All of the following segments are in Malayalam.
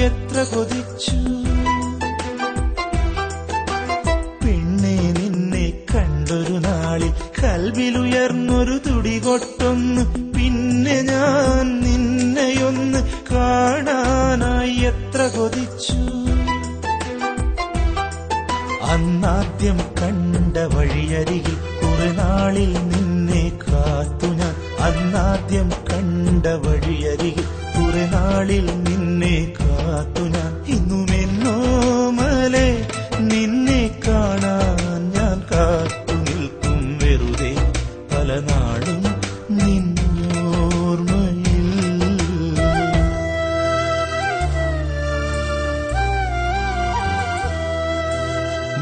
എത്ര കൊതിച്ചു. പെണ്ണെ നിന്നെ കണ്ടൊരു നാളിൽ കൽവിലുയർന്നൊരു തുടികൊട്ടൊന്ന്. പിന്നെ ഞാൻ നിന്നെയൊന്ന് കാണാനായി എത്ര കൊതിച്ചു. അന്നാദ്യം കണ്ട വഴിയരികിൽ കുറെ നാളിൽ നിന്നെ കാത്തു ഞാൻ. അന്നാദ്യം കണ്ട വഴിയരികിൽ കുറെ നാളിൽ നിന്നെ കാത്തു ഞാൻ. ഇന്നുമെന്നോമലെ നിന്നെ കാണാൻ ഞാൻ കാത്തു നിൽക്കും വെറുതെ പല നാളും നിന്നോർമ്മയിൽ.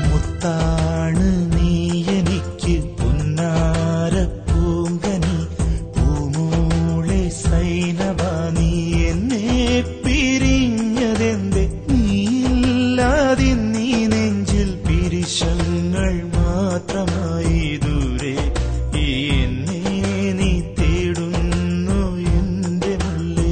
മുത്താണ് നീ എനിക്ക് പുന്നാര പൂങ്കനി. പൂമൂളെ സൈനബ നീ എന്നെ പിരിഞ്ഞതെന്തേ. നീയില്ലാതെ നീ നെഞ്ചിൽ പിരിശങ്ങൾ മാത്രമായി ദൂരെ. ഈ എന്നെ നീ തേടുന്നു എന്റെ മുള്ളേ.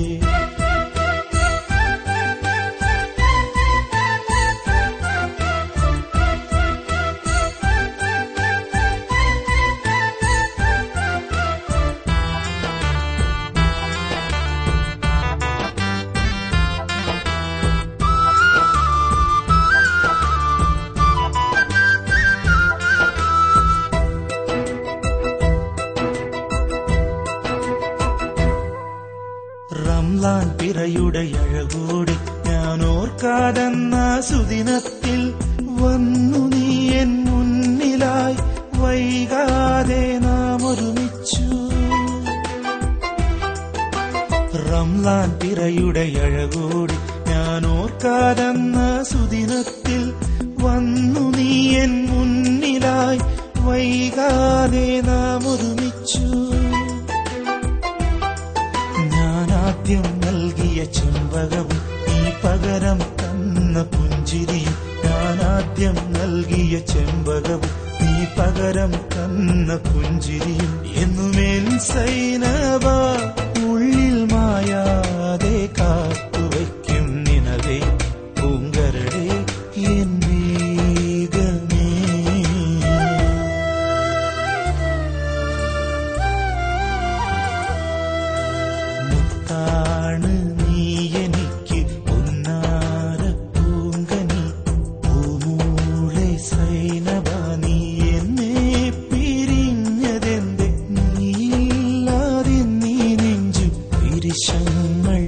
റംലാൻ പിറയുടെ അഴകൂടി ഞാൻ ഓർക്കാതെന്ന സുദിനത്തിൽ വന്നു നീ എൻ മുന്നിലായി. വൈകാതെ നാം ഒരുമിച്ചു. റംലാൻ പിറയുടെ അഴകൂടി ഞാൻ ഓർക്കാതെന്ന സുദിനത്തിൽ വന്നു നീ എൻ മുന്നിലായി. വൈകാതെ നാം ഒരുമിച്ചു. ആദ്യം നൽകിയ ചെമ്പകവും നീ പകരം തന്ന പുഞ്ചിരിയും. ഞാനാദ്യം നൽകിയ ചെമ്പകവും നീ പകരം തന്ന പുഞ്ചിരിയും. എന്നുമെൻ സൈനബ ഉള്ളിൽ മായാതെ കാത്തുവയ്ക്കും നിനവേ പൂങ്കരടെ എൻ വേഗമേ. ാണ് നീ എനിക്ക് പൊന്നാര പൂങ്കനി. പൂമൂളെ സൈനബ നീ എന്നെ പിരിഞ്ഞതെന്തേ. നീയില്ലാതെ നീ നെഞ്ചു പിരിശങ്ങൾ